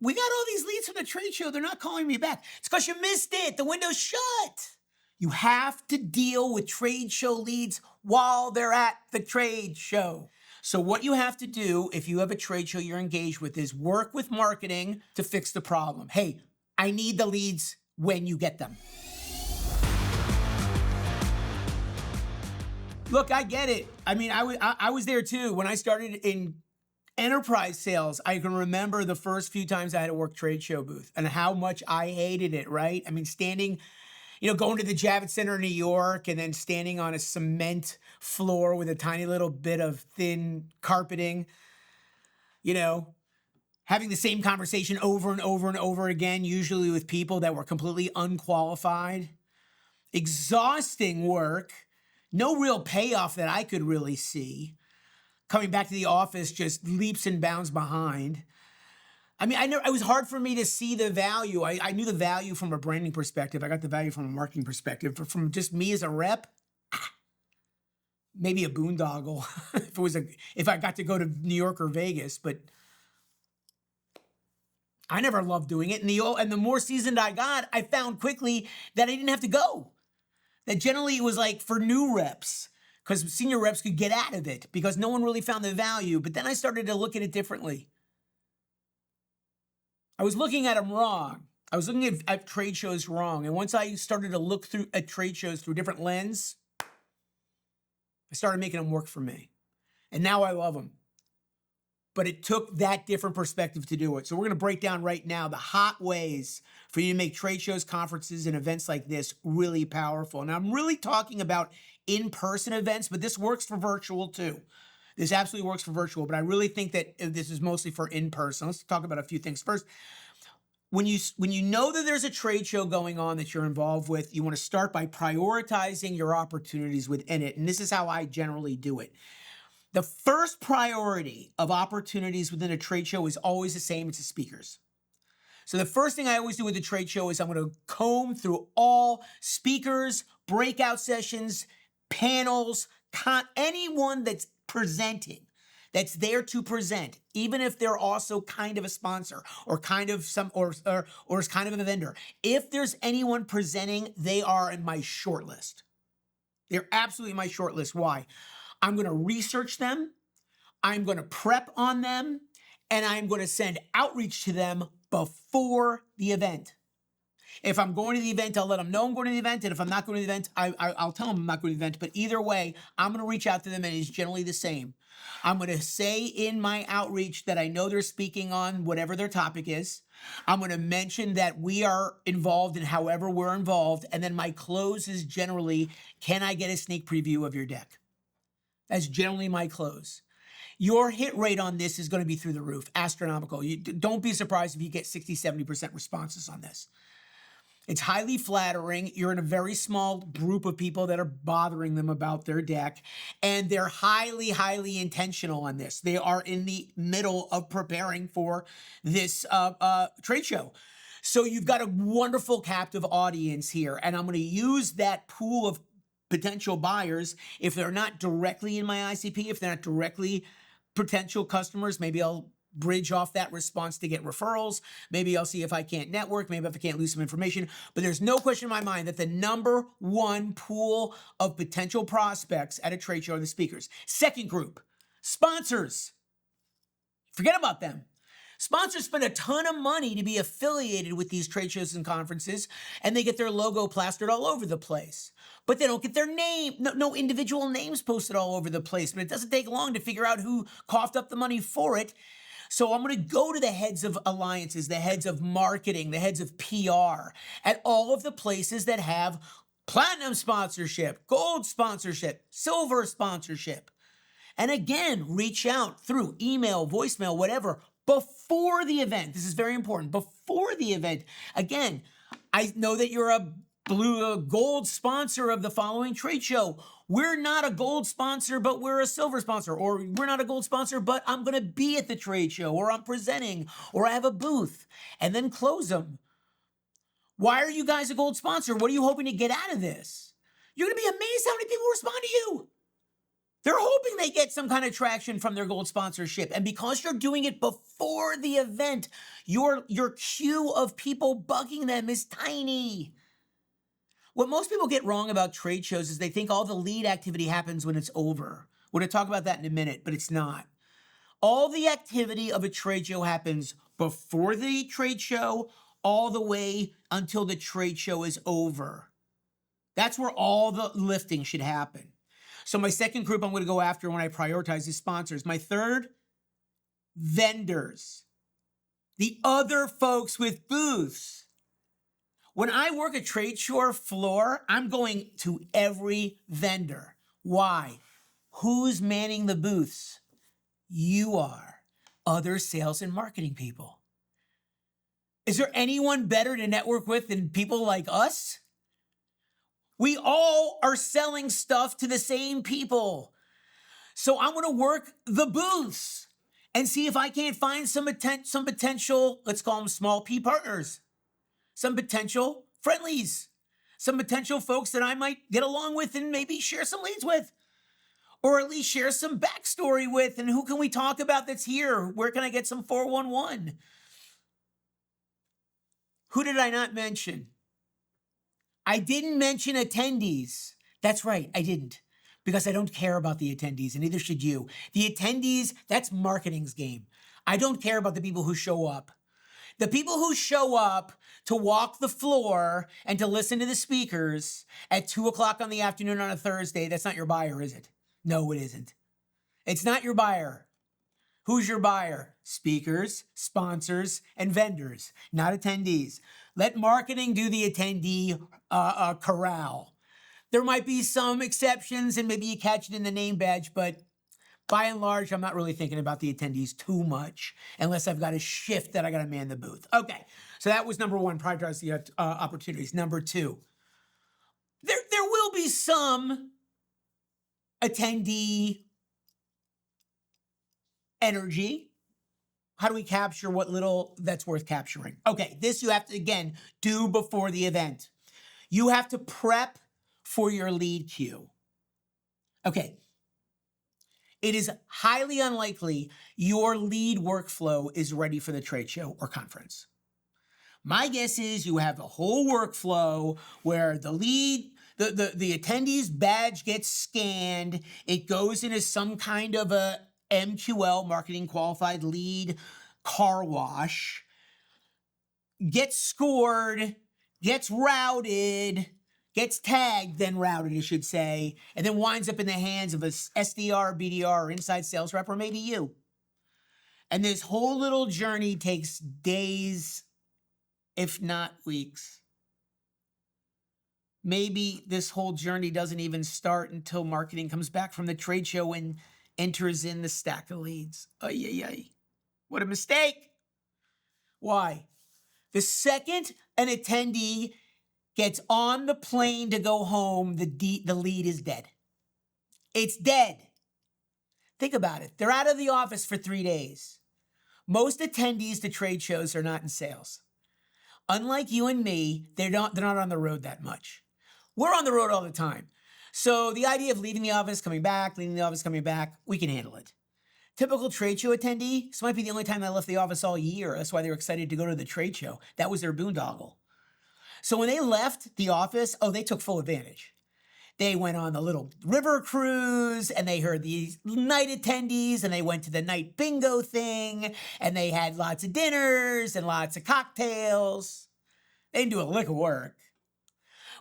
we got all these leads from the trade show. They're not calling me back. It's because you missed it. The window's shut. You have to deal with trade show leads while they're at the trade show. So what you have to do if you have a trade show you're engaged with is work with marketing to fix the problem. Hey, I need the leads when you get them. Look, I get it. I mean, I was there too. When I started in enterprise sales, I can remember the first few times I had to work trade show booth and how much I hated it, right? I mean, standing, going to the Javits Center in New York and then standing on a cement floor with a tiny little bit of thin carpeting, having the same conversation over and over and over again, usually with people that were completely unqualified. Exhausting work, no real payoff that I could really see. Coming back to the office just leaps and bounds behind. I mean, it was hard for me to see the value. I knew the value from a branding perspective. I got the value from a marketing perspective. But from just me as a rep, maybe a boondoggle if I got to go to New York or Vegas. But I never loved doing it. And the more seasoned I got, I found quickly that I didn't have to go. That generally it was like for new reps, because senior reps could get out of it because no one really found the value. But then I started to look at it differently. I was looking at them wrong. I was looking at trade shows wrong. And once I started to look at trade shows through a different lens, I started making them work for me. And now I love them. But it took that different perspective to do it. So we're going to break down right now the hot ways for you to make trade shows, conferences, and events like this really powerful. And I'm really talking about in-person events, but this works for virtual too. This absolutely works for virtual, but I really think that this is mostly for in-person. Let's talk about a few things. First, when you know that there's a trade show going on that you're involved with, you want to start by prioritizing your opportunities within it. And this is how I generally do it. The first priority of opportunities within a trade show is always the same. It's the speakers. So the first thing I always do with the trade show is I'm going to comb through all speakers, breakout sessions, panels, anyone that's presenting, that's there to present, even if they're also kind of a sponsor or kind of or is kind of a vendor. If there's anyone presenting, they are in my short list. They're absolutely my short list. Why? I'm going to research them, I'm going to prep on them, and I'm going to send outreach to them before the event. If I'm going to the event, I'll let them know I'm going to the event, and if I'm not going to the event, I'll tell them I'm not going to the event, but either way, I'm going to reach out to them, and it's generally the same. I'm going to say in my outreach that I know they're speaking on whatever their topic is. I'm going to mention that we are involved in however we're involved, and then my close is generally, can I get a sneak preview of your deck? That's generally my close. Your hit rate on this is going to be through the roof, astronomical. Don't be surprised if you get 60, 70% responses on this. It's highly flattering. You're in a very small group of people that are bothering them about their deck, and they're highly, highly intentional on this. They are in the middle of preparing for this trade show. So you've got a wonderful captive audience here, and I'm going to use that pool of potential buyers. If they're not directly in my ICP, if they're not directly potential customers, maybe I'll bridge off that response to get referrals. Maybe I'll see if I can't network, maybe if I can't lose some information. But there's no question in my mind that the number one pool of potential prospects at a trade show are the speakers. Second group, sponsors. Forget about them. Sponsors spend a ton of money to be affiliated with these trade shows and conferences, and they get their logo plastered all over the place. But they don't get their name, no individual names posted all over the place. But it doesn't take long to figure out who coughed up the money for it. So I'm going to go to the heads of alliances, the heads of marketing, the heads of PR at all of the places that have platinum sponsorship, gold sponsorship, silver sponsorship. And again, reach out through email, voicemail, whatever, before the event. This is very important. Before the event. Again, I know that you're a gold sponsor of the following trade show. We're not a gold sponsor, but we're a silver sponsor. Or we're not a gold sponsor, but I'm going to be at the trade show, or I'm presenting, or I have a booth. And then close them. Why are you guys a gold sponsor? What are you hoping to get out of this? You're going to be amazed how many people respond to you. They're hoping they get some kind of traction from their gold sponsorship. And because you're doing it before the event, your queue of people bugging them is tiny. What most people get wrong about trade shows is they think all the lead activity happens when it's over. We're going to talk about that in a minute, but it's not. All the activity of a trade show happens before the trade show, all the way until the trade show is over. That's where all the lifting should happen. So my second group I'm going to go after when I prioritize is sponsors. My third, vendors. The other folks with booths. When I work a trade show floor, I'm going to every vendor. Why? Who's manning the booths? You are. Other sales and marketing people. Is there anyone better to network with than people like us? We all are selling stuff to the same people. So I'm going to work the booths and see if I can't find some potential, let's call them small P partners, some potential friendlies, some potential folks that I might get along with and maybe share some leads with, or at least share some backstory with. And who can we talk about that's here? Where can I get some 411? Who did I not mention? I didn't mention attendees. That's right, I didn't. Because I don't care about the attendees, and neither should you. The attendees, that's marketing's game. I don't care about the people who show up. The people who show up to walk the floor and to listen to the speakers at 2 o'clock on the afternoon on a Thursday, that's not your buyer, is it? No, it isn't. It's not your buyer. Who's your buyer? Speakers, sponsors, and vendors, not attendees. Let marketing do the attendee corral. There might be some exceptions, and maybe you catch it in the name badge, but by and large, I'm not really thinking about the attendees too much, unless I've got a shift that I got to man the booth. Okay, so that was number one, prioritize the opportunities. Number two, there will be some attendee energy. How do we capture what little that's worth capturing? Okay, this you have to, again, do before the event. You have to prep for your lead queue. Okay, it is highly unlikely your lead workflow is ready for the trade show or conference. My guess is you have a whole workflow where the lead, the attendee's badge gets scanned, it goes into some kind of a MQL, marketing qualified lead car wash, gets scored, gets routed, gets tagged, then routed, I should say, and then winds up in the hands of a SDR, BDR, or inside sales rep, or maybe you. And this whole little journey takes days, if not weeks. Maybe this whole journey doesn't even start until marketing comes back from the trade show and enters in the stack of leads. Ay, ay, ay. What a mistake. Why? The second an attendee gets on the plane to go home, the lead is dead. It's dead. Think about it. They're out of the office for 3 days. Most attendees to trade shows are not in sales. Unlike you and me, they're not on the road that much. We're on the road all the time. So the idea of leaving the office, coming back, leaving the office, coming back, we can handle it. Typical trade show attendee, this might be the only time they left the office all year. That's why they were excited to go to the trade show. That was their boondoggle. So when they left the office, they took full advantage. They went on the little river cruise, and they heard the night attendees, and they went to the night bingo thing, and they had lots of dinners and lots of cocktails. They didn't do a lick of work.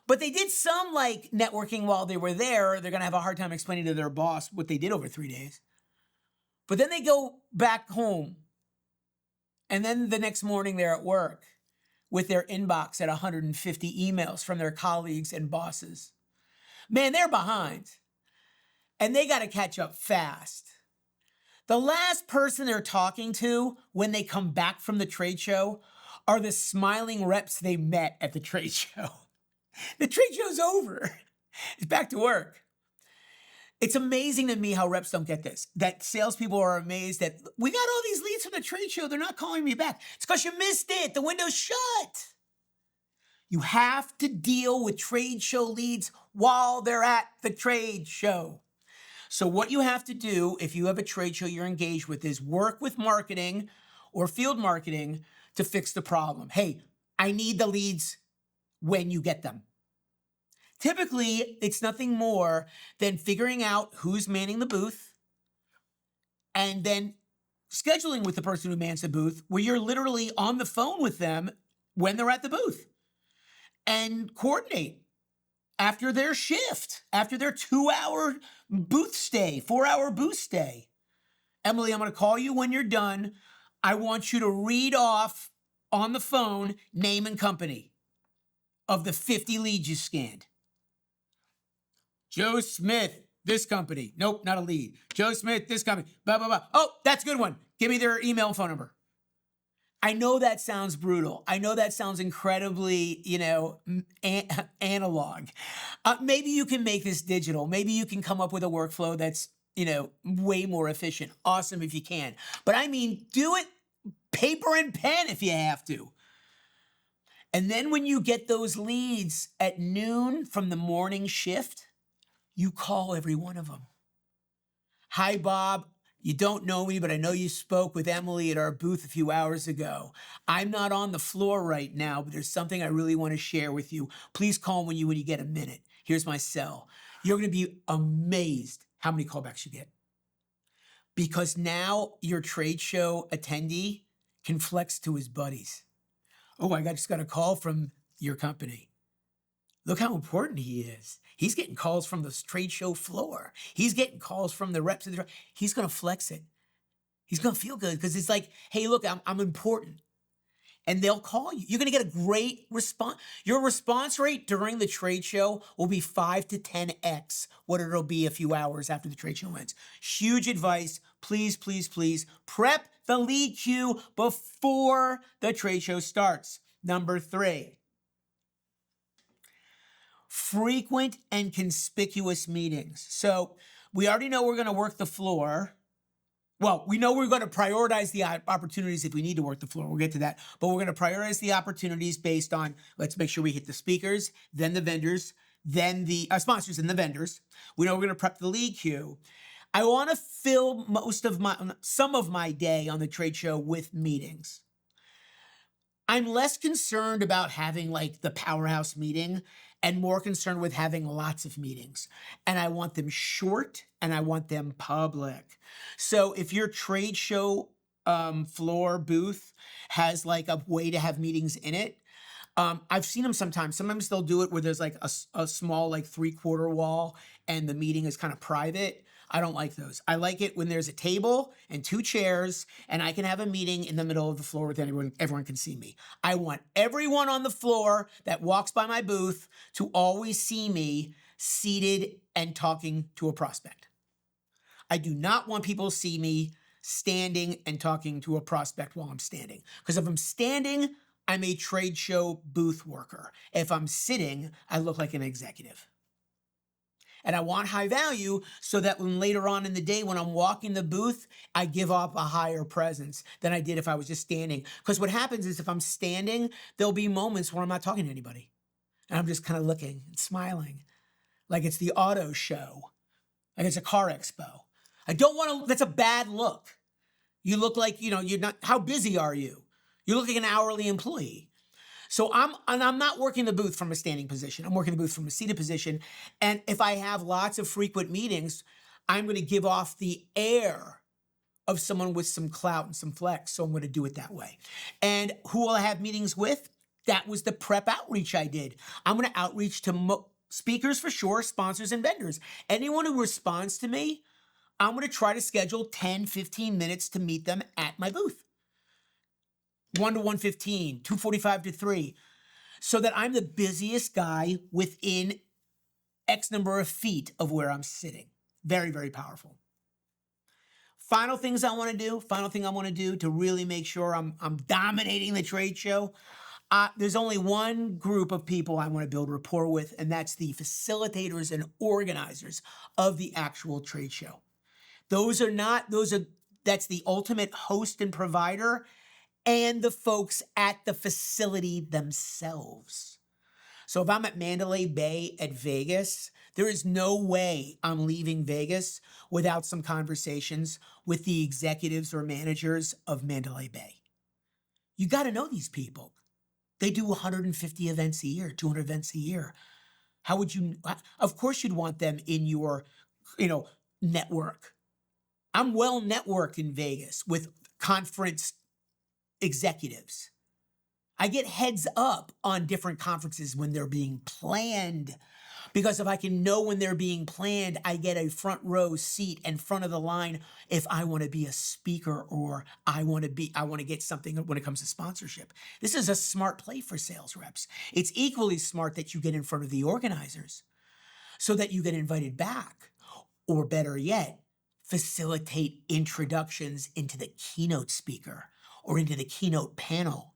But they did some networking while they were there. They're going to have a hard time explaining to their boss what they did over 3 days. But then they go back home, and then the next morning they're at work with their inbox at 150 emails from their colleagues and bosses. Man, they're behind, and they got to catch up fast. The last person they're talking to when they come back from the trade show are the smiling reps they met at the trade show. The trade show's over. It's back to work. It's amazing to me how reps don't get this, that salespeople are amazed that we got all these leads from the trade show. They're not calling me back. It's because you missed it. The window's shut. You have to deal with trade show leads while they're at the trade show. So what you have to do if you have a trade show you're engaged with is work with marketing or field marketing to fix the problem. Hey, I need the leads when you get them. Typically, it's nothing more than figuring out who's manning the booth and then scheduling with the person who mans the booth where you're literally on the phone with them when they're at the booth and coordinate after their shift, after their 2-hour booth stay, 4-hour booth stay. Emily, I'm going to call you when you're done. I want you to read off on the phone name and company of the 50 leads you scanned. Joe Smith, this company. Nope, not a lead. Joe Smith, this company. Blah, blah, blah. Oh, that's a good one. Give me their email and phone number. I know that sounds brutal. I know that sounds incredibly, analog. Maybe you can make this digital. Maybe you can come up with a workflow that's, way more efficient. Awesome if you can. But I mean, do it paper and pen if you have to. And then when you get those leads at noon from the morning shift, you call every one of them. Hi, Bob. You don't know me, but I know you spoke with Emily at our booth a few hours ago. I'm not on the floor right now, but there's something I really want to share with you. Please call when you get a minute. Here's my cell. You're going to be amazed how many callbacks you get. Because now your trade show attendee can flex to his buddies. Oh, I just got a call from your company. Look how important he is. He's getting calls from the trade show floor. He's getting calls from the reps. He's going to flex it. He's going to feel good because it's like, hey, look, I'm important. And they'll call you. You're going to get a great response. Your response rate during the trade show will be 5 to 10x what it'll be a few hours after the trade show ends. Huge advice. Please, please, please prep the lead queue before the trade show starts. Number 3. Frequent and conspicuous meetings. So we already know we're going to work the floor. Well, we know we're going to prioritize the opportunities if we need to work the floor. We'll get to that. But we're going to prioritize the opportunities based on, let's make sure we hit the speakers, then the vendors, then the sponsors and the vendors. We know we're going to prep the lead queue. I want to fill some of my day on the trade show with meetings. I'm less concerned about having like the powerhouse meeting and more concerned with having lots of meetings. And I want them short and I want them public. So if your trade show floor booth has like a way to have meetings in it, I've seen them sometimes. Sometimes they'll do it where there's like a small like 3/4 wall and the meeting is kind of private. I don't like those. I like it when there's a table and 2 chairs and I can have a meeting in the middle of the floor with everyone can see me. I want everyone on the floor that walks by my booth to always see me seated and talking to a prospect. I do not want people to see me standing and talking to a prospect while I'm standing. Because if I'm standing, I'm a trade show booth worker. If I'm sitting, I look like an executive. And I want high value so that when later on in the day when I'm walking the booth, I give off a higher presence than I did if I was just standing. Because what happens is if I'm standing, there'll be moments where I'm not talking to anybody. And I'm just kind of looking and smiling like it's the auto show, like it's a car expo. I don't want to, that's a bad look. You look like, you're not, how busy are you? You look like an hourly employee. So I'm not working the booth from a standing position. I'm working the booth from a seated position. And if I have lots of frequent meetings, I'm going to give off the air of someone with some clout and some flex. So I'm going to do it that way. And who will I have meetings with? That was the prep outreach I did. I'm going to outreach to speakers for sure, sponsors and vendors. Anyone who responds to me, I'm going to try to schedule 10, 15 minutes to meet them at my booth. 1 to 1:15, 2:45 to 3, so that I'm the busiest guy within X number of feet of where I'm sitting. Very, very powerful. Final thing I want to do to really make sure I'm dominating the trade show. There's only one group of people I want to build rapport with, and that's the facilitators and organizers of the actual trade show. That's the ultimate host and provider and the folks at the facility themselves. So if I'm at Mandalay Bay at Vegas, there is no way I'm leaving Vegas without some conversations with the executives or managers of Mandalay Bay. You got to know these people. They do 150 events a year, 200 events a year. How would you, of course you'd want them in your, network. I'm well networked in Vegas with conference executives. I get heads up on different conferences when they're being planned, because if I can know when they're being planned, I get a front row seat in front of the line if I want to be a speaker or I want to get something when it comes to sponsorship. This is a smart play for sales reps. It's equally smart that you get in front of the organizers so that you get invited back, or better yet, facilitate introductions into the keynote speaker or into the keynote panel.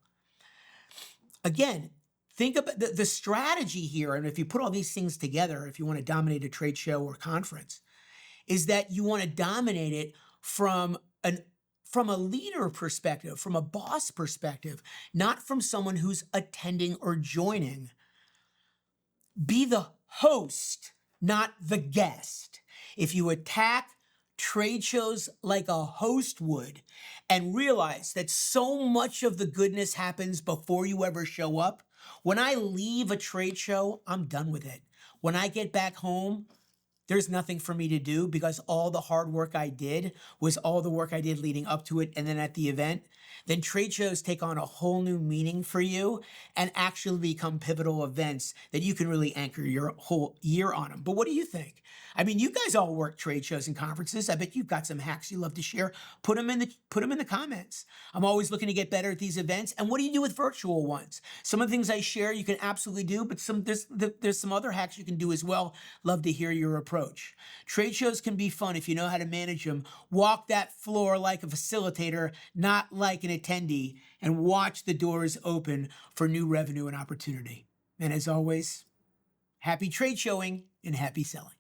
Again, think about the strategy here, and if you put all these things together, if you want to dominate a trade show or conference, is that you want to dominate it from a leader perspective, from a boss perspective, not from someone who's attending or joining. Be the host, not the guest. If you attack trade shows like a host would and realize that so much of the goodness happens before you ever show up, when I leave a trade show, I'm done with it. When I get back home, there's nothing for me to do because all the hard work I did was all the work I did leading up to it and then at the event. Then trade shows take on a whole new meaning for you and actually become pivotal events that you can really anchor your whole year on them. But what do you think? I mean, you guys all work trade shows and conferences. I bet you've got some hacks you love to share. Put them in the comments. I'm always looking to get better at these events. And what do you do with virtual ones? Some of the things I share you can absolutely do, but there's some other hacks you can do as well. Love to hear your approach. Trade shows can be fun if you know how to manage them. Walk that floor like a facilitator, not like an attendee, and watch the doors open for new revenue and opportunity. And as always, happy trade showing and happy selling.